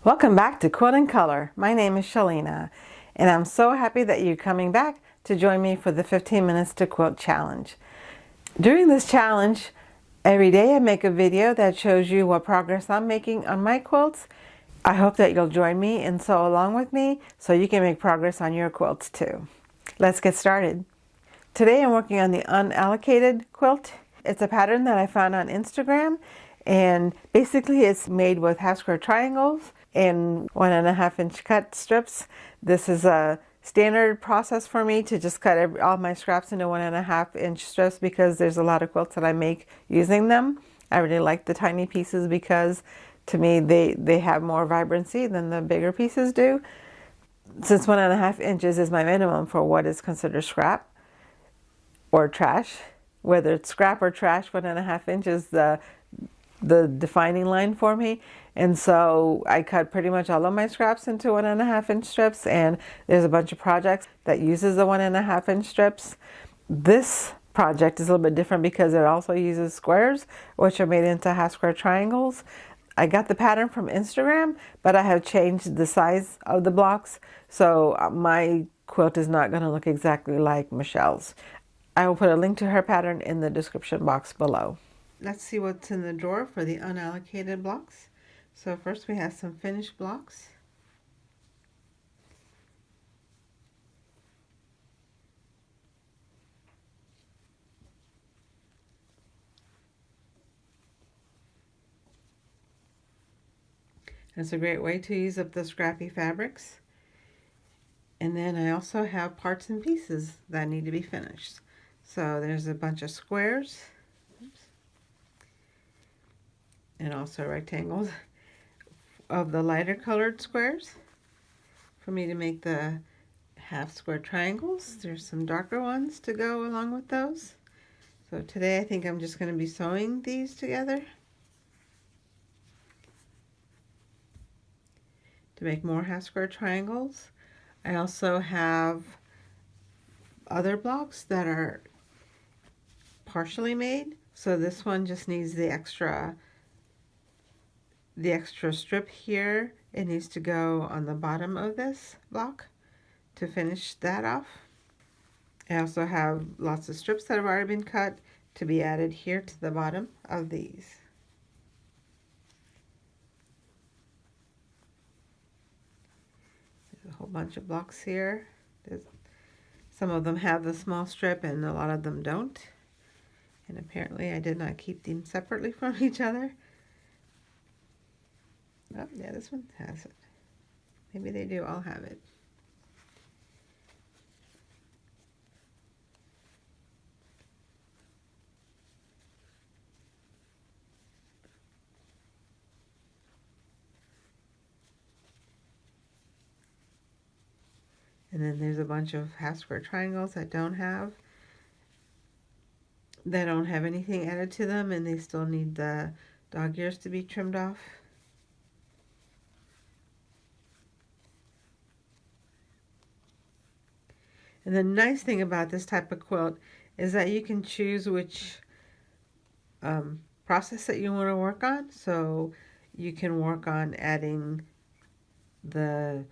Welcome back to Quilt and Color. My name is Shalina, and I'm so happy that you're coming back to join me for the 15 Minutes to Quilt Challenge. During this challenge, every day I make a video that shows you what progress I'm making on my quilts. I hope that you'll join me and sew along with me so you can make progress on your quilts too. Let's get started. Today I'm working on the Unallocated quilt. It's a pattern that I found on Instagram, and basically it's made with half square triangles and 1.5-inch cut strips. This is a standard process for me to just cut all my scraps into 1.5-inch strips because there's a lot of quilts that I make using them. I really like the tiny pieces because to me they have more vibrancy than the bigger pieces do. Since 1.5 inches is my minimum for what is considered scrap or trash, whether it's scrap or trash, 1.5 inches the defining line for me. And so I cut pretty much all of my scraps into 1.5-inch strips, and there's a bunch of projects that uses the 1.5-inch strips. This project is a little bit different because it also uses squares, which are made into half square triangles. I got the pattern from Instagram, but I have changed the size of the blocks, so my quilt is not going to look exactly like Michelle's. I will put a link to her pattern in the description box below. Let's see what's in the drawer for the unallocated blocks. So first we have some finished blocks. It's a great way to use up the scrappy fabrics. And then I also have parts and pieces that need to be finished. So there's a bunch of squares. Oops. And also rectangles of the lighter colored squares for me to make the half square triangles. There's some darker ones to go along with those. So today I think I'm just going to be sewing these together to make more half square triangles. I also have other blocks that are partially made. So this one just needs the extra strip here. It needs to go on the bottom of this block to finish that off. I also have lots of strips that have already been cut to be added here to the bottom of these. There's a whole bunch of blocks here. Some of them have the small strip and a lot of them don't. And apparently I did not keep them separately from each other. Oh, yeah, this one has it. Maybe they do all have it. And then there's a bunch of half square triangles that don't have anything added to them, and they still need the dog ears to be trimmed off. And the nice thing about this type of quilt is that you can choose which process that you want to work on. So you can work on adding the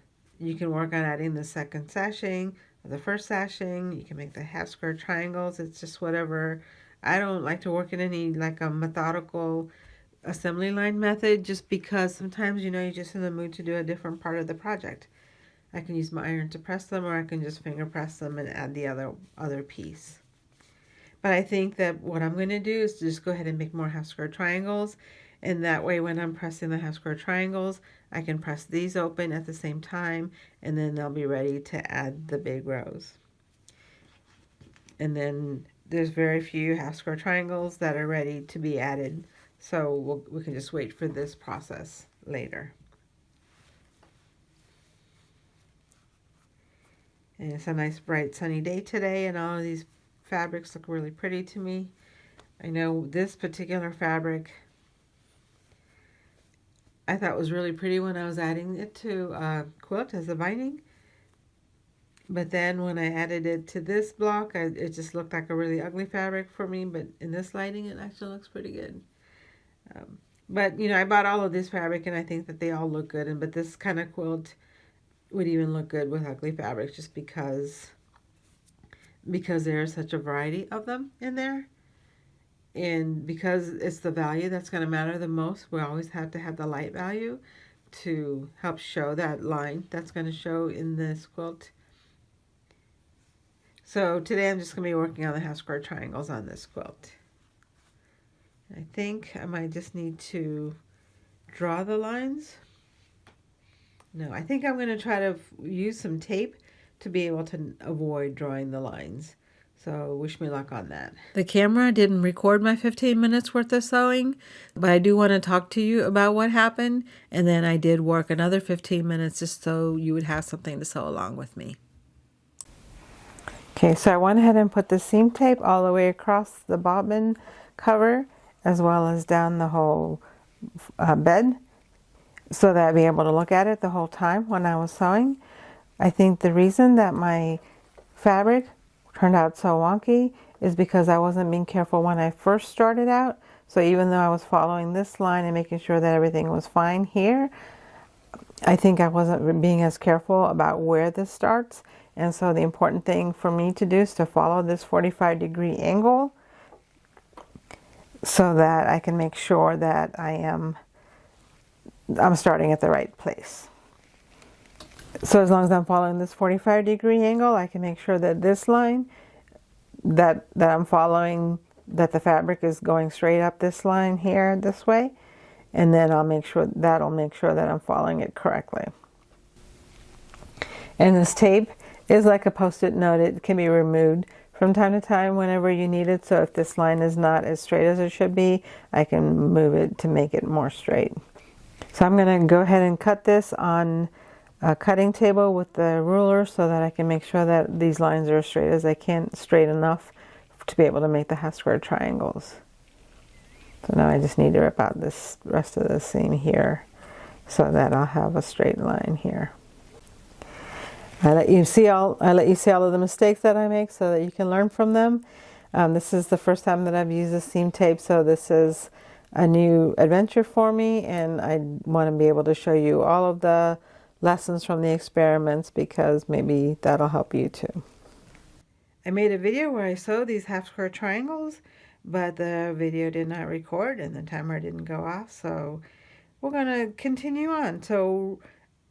second sashing or the first sashing. You can make the half square triangles. It's just whatever. I don't like to work in any like a methodical assembly line method just because sometimes you're just in the mood to do a different part of the project. I can use my iron to press them, or I can just finger press them and add the other piece. But I think that what I'm going to do is just go ahead and make more half square triangles, and that way when I'm pressing the half square triangles, I can press these open at the same time, and then they'll be ready to add the big rows. And then there's very few half square triangles that are ready to be added, so we can just wait for this process later. And it's a nice bright sunny day today, and all of these fabrics look really pretty to me. I know this particular fabric I thought was really pretty when I was adding it to quilt as a binding. But then when I added it to this block, it just looked like a really ugly fabric for me. But in this lighting, it actually looks pretty good. But, you know, I bought all of this fabric and I think that they all look good. But this kind of quilt would even look good with ugly fabric just because there's such a variety of them in there. And because it's the value that's going to matter the most, we always have to have the light value to help show that line that's going to show in this quilt. So today I'm just going to be working on the half square triangles on this quilt. I think I might just need to draw the lines. No, I think I'm going to try to use some tape to be able to avoid drawing the lines. So wish me luck on that. The camera didn't record my 15 minutes worth of sewing, but I do want to talk to you about what happened. And then I did work another 15 minutes just so you would have something to sew along with me. Okay, so I went ahead and put the seam tape all the way across the bobbin cover as well as down the whole bed so that I'd be able to look at it the whole time when I was sewing. I think the reason that my fabric turned out so wonky is because I wasn't being careful when I first started out. So even though I was following this line and making sure that everything was fine here, I think I wasn't being as careful about where this starts. And so the important thing for me to do is to follow this 45-degree angle so that I can make sure that I'm starting at the right place. So as long as I'm following this 45-degree angle, I can make sure that this line that I'm following, that the fabric is going straight up this line here this way, and then I'll make sure that I'm following it correctly. And this tape is like a post-it note. It can be removed from time to time whenever you need it. So if this line is not as straight as it should be, I can move it to make it more straight. So I'm going to go ahead and cut this on a cutting table with the ruler so that I can make sure that these lines are as straight as I can, straight enough to be able to make the half square triangles. So now I just need to rip out this rest of the seam here so that I'll have a straight line here. I let you see all of the mistakes that I make so that you can learn from them. This is the first time that I've used the seam tape, so this is a new adventure for me, and I want to be able to show you all of the lessons from the experiments because maybe that'll help you too. I made a video where I sewed these half square triangles, but the video did not record and the timer didn't go off, so we're going to continue on. So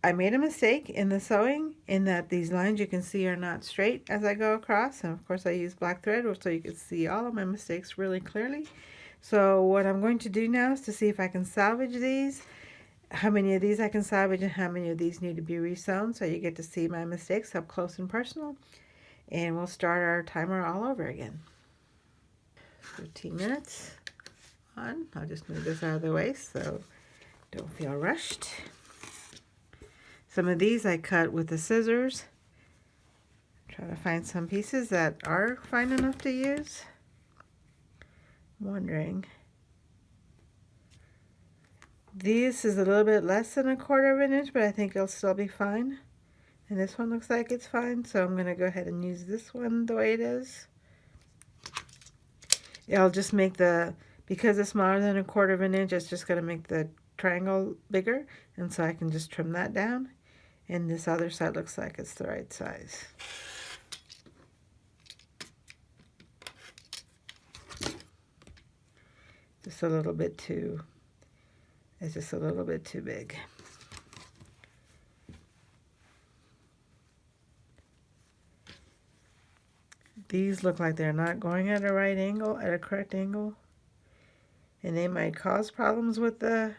I made a mistake in the sewing in that these lines you can see are not straight as I go across, and of course I use black thread so you can see all of my mistakes really clearly. So what I'm going to do now is to see if I can salvage these, how many of these I can salvage and how many of these need to be resewn, so you get to see my mistakes up close and personal. And we'll start our timer all over again. 15 minutes on. I'll just move this out of the way so don't feel rushed. Some of these I cut with the scissors. Try to find some pieces that are fine enough to use. I'm wondering. This is a little bit less than 1/4 of an inch, but I think it'll still be fine. And this one looks like it's fine, so I'm going to go ahead and use this one the way it is. It'll just make because it's smaller than 1/4 of an inch, it's just going to make the triangle bigger, and so I can just trim that down. And this other side looks like it's the right size. Just a little bit too, it's just a little bit too big. These look like they're not going at a right angle, at a correct angle. And they might cause problems with the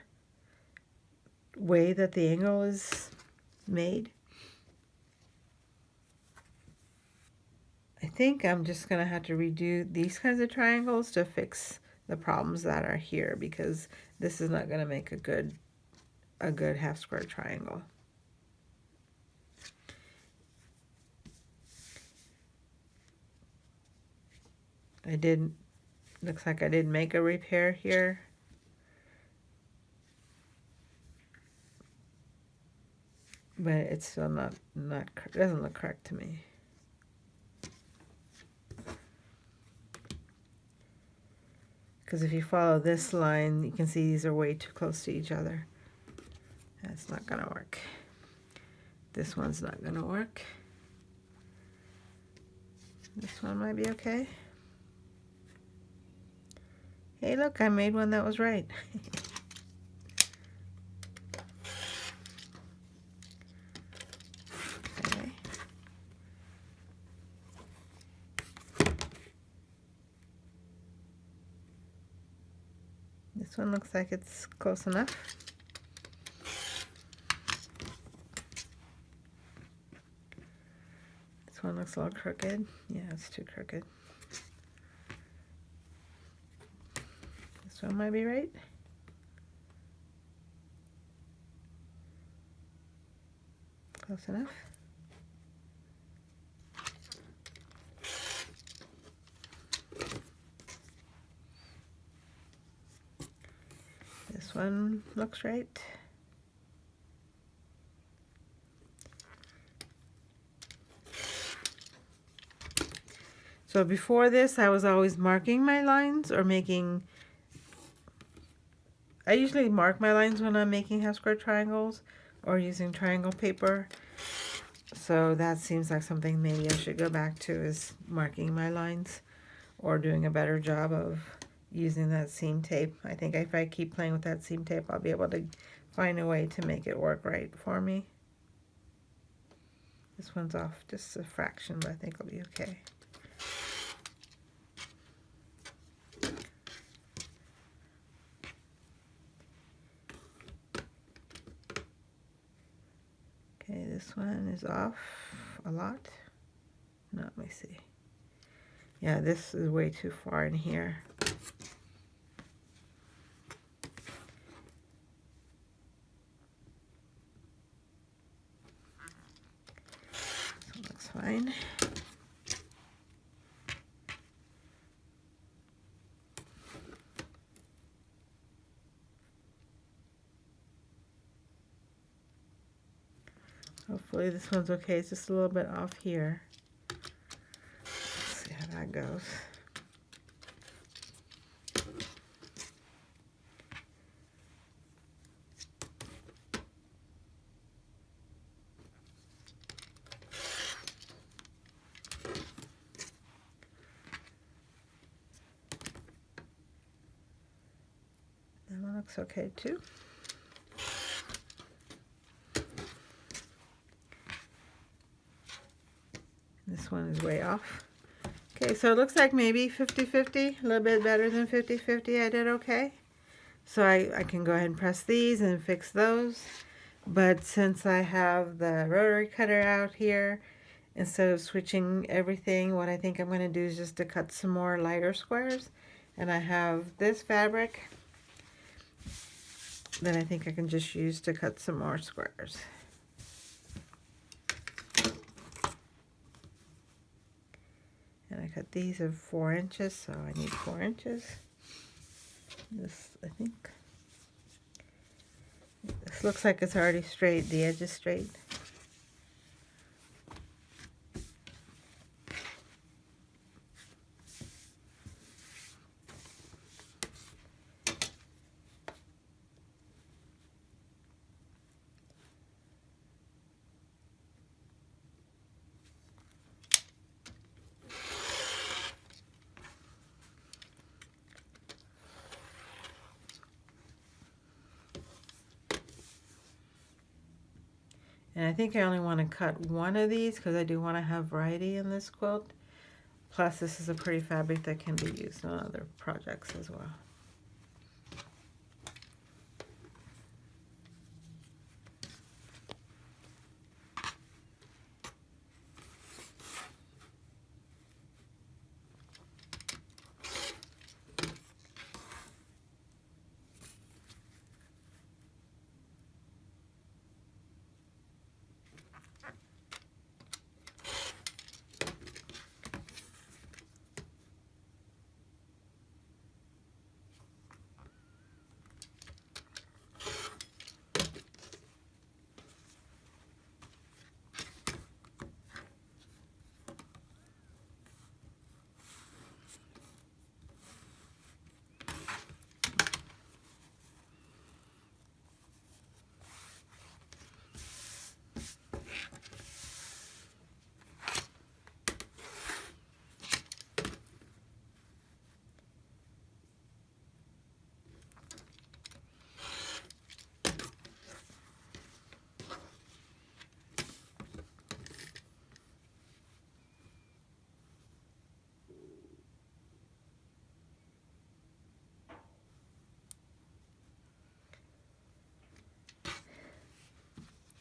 way that the angle is made. I think I'm just going to have to redo these kinds of triangles to fix the problems that are here, because this is not going to make a good half square triangle. Looks like I did make a repair here. But it's still not doesn't look correct to me. Because if you follow this line, you can see these are way too close to each other. That's not going to work. This one's not going to work. This one might be okay. Hey, look, I made one that was right. Okay. This one looks like it's close enough. This one looks a little crooked. Yeah, it's too crooked. This one might be right. Close enough. This one looks right. So before this, I was always marking my lines or making... I usually mark my lines when I'm making half square triangles or using triangle paper. So that seems like something maybe I should go back to, is marking my lines or doing a better job of using that seam tape. I think if I keep playing with that seam tape, I'll be able to find a way to make it work right for me. This one's off just a fraction, but I think it'll be okay. Okay, this one is off a lot. No, let me see. Yeah, this is way too far in here. So it looks fine. Hopefully this one's okay. It's just a little bit off here. Let's see how that goes. That one looks okay too. This one is way off. Okay, so it looks like maybe 50-50, a little bit better than 50-50. I did okay. So I can go ahead and press these and fix those. But since I have the rotary cutter out here, instead of switching everything, what I think I'm going to do is just to cut some more lighter squares. And I have this fabric that I think I can just use to cut some more squares. And I cut these at 4 inches, so I need 4 inches. This, I think, this looks like it's already straight, the edge is straight. And I think I only want to cut one of these because I do want to have variety in this quilt. Plus, this is a pretty fabric that can be used on other projects as well.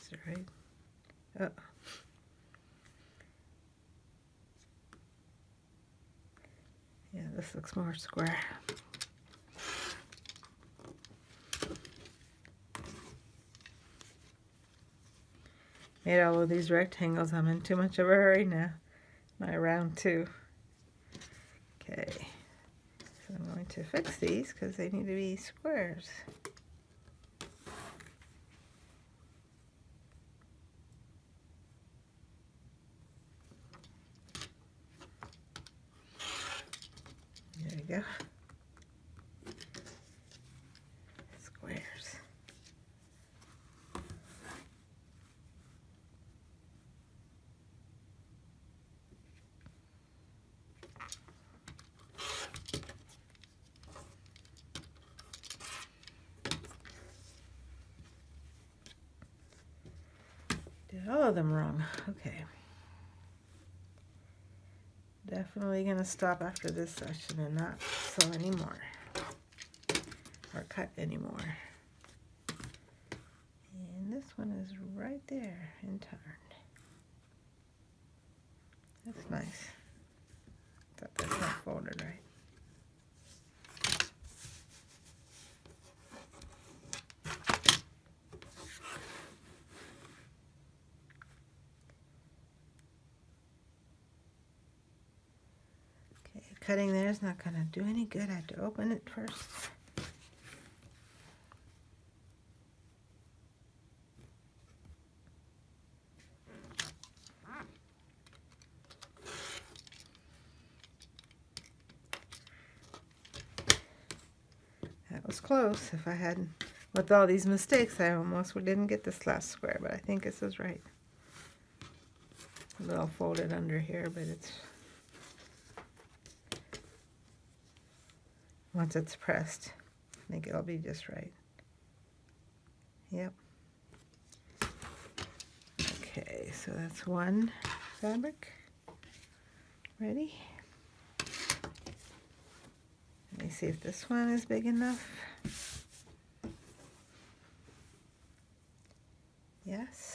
Is it right? Oh. Yeah, this looks more square. Made all of these rectangles. I'm in too much of a hurry now. My round 2. Okay, so I'm going to fix these because they need to be squares. There we go. Squares. Did all of them wrong. Okay. Definitely gonna stop after this session and not sew anymore. Or cut anymore. And this one is right there in turn. That's nice. Thought that's not folded right. Okay, cutting there is not gonna do any good. I have to open it first. That was close. If I hadn't, with all these mistakes, I almost didn't get this last square, but I think this is right. A little folded under here, but it's, once it's pressed, I think it'll be just right. Yep. Okay, so that's one fabric. Ready? Let me see if this one is big enough. Yes.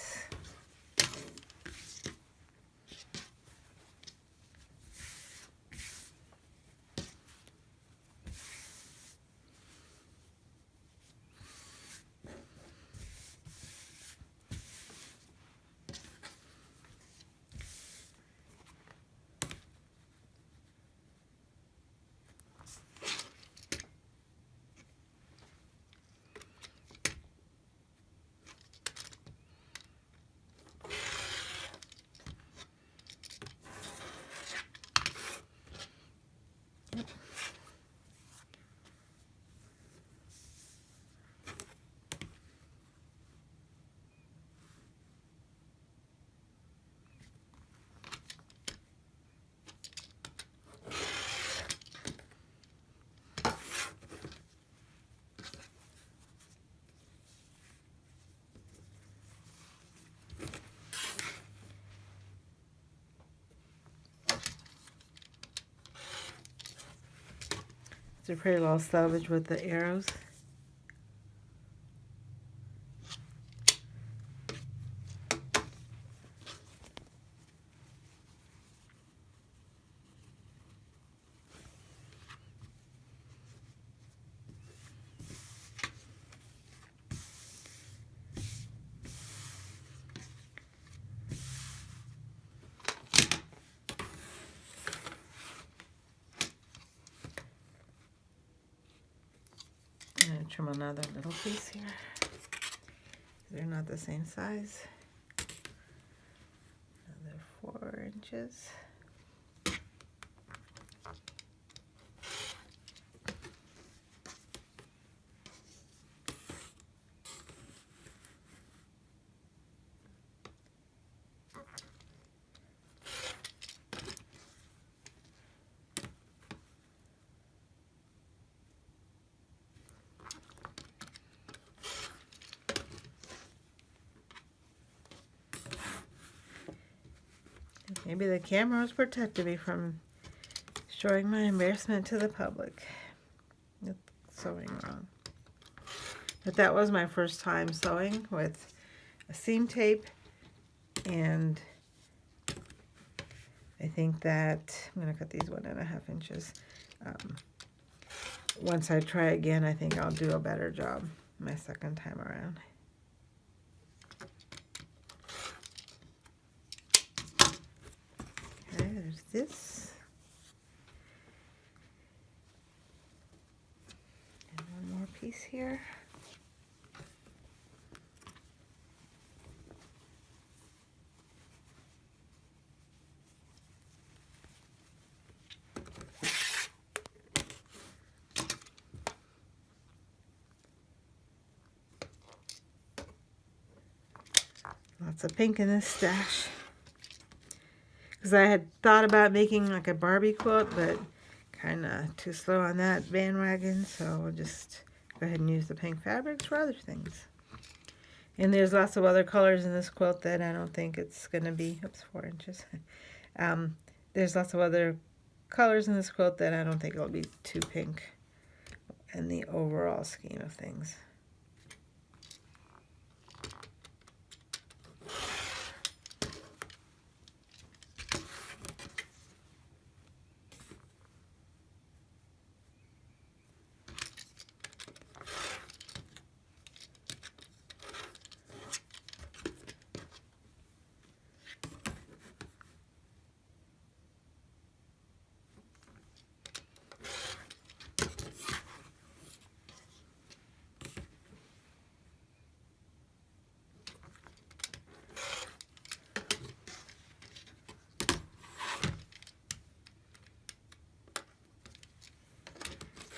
It's a pretty little selvage with the arrows. I'm going to trim another little piece here. They're not the same size. Another 4 inches. Maybe the camera was protecting me from showing my embarrassment to the public with sewing wrong. But that was my first time sewing with a seam tape, and I think that I'm going to cut these 1.5 inches. Once I try again, I think I'll do a better job my second time around. Okay, there's this. And one more piece here. Lots of pink in this stash. Because I had thought about making like a Barbie quilt, but kind of too slow on that bandwagon, so we'll just go ahead and use the pink fabrics for other things. And there's lots of other colors in this quilt that I don't think it's going to be, oops, 4 inches. There's lots of other colors in this quilt that I don't think it'll be too pink in the overall scheme of things.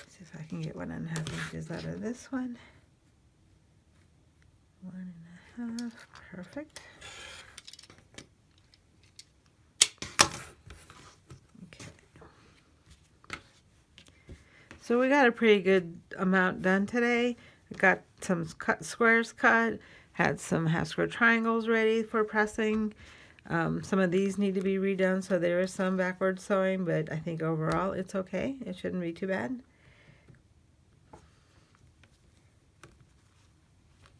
See if I can get 1.5 inches out of this one. 1.5, perfect. Okay. So we got a pretty good amount done today. I got some squares cut, had some half square triangles ready for pressing. Some of these need to be redone, so there is some backward sewing, but I think overall it's okay. It shouldn't be too bad.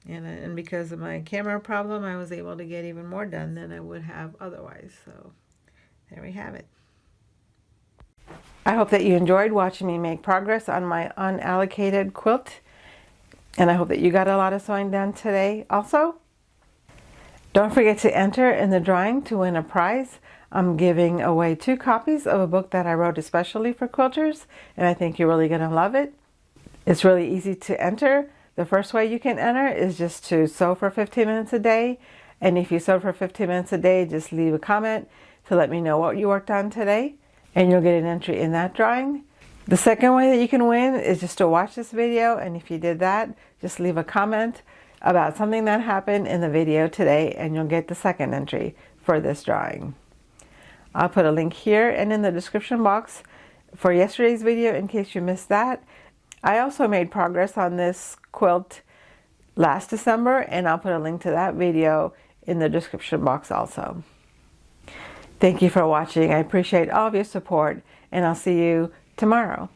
And because of my camera problem, I was able to get even more done than I would have otherwise. So there we have it. I hope that you enjoyed watching me make progress on my unallocated quilt. And I hope that you got a lot of sewing done today also. Don't forget to enter in the drawing to win a prize. I'm giving away 2 copies of a book that I wrote especially for quilters, and I think you're really going to love it. It's really easy to enter. The first way you can enter is just to sew for 15 minutes a day. And if you sew for 15 minutes a day, just leave a comment to let me know what you worked on today, and you'll get an entry in that drawing. The second way that you can win is just to watch this video, and if you did that, just leave a comment about something that happened in the video today, and you'll get the second entry for this drawing. I'll put a link here and in the description box for yesterday's video in case you missed that. I also made progress on this quilt last December, and I'll put a link to that video in the description box also. Thank you for watching. I appreciate all of your support, and I'll see you tomorrow.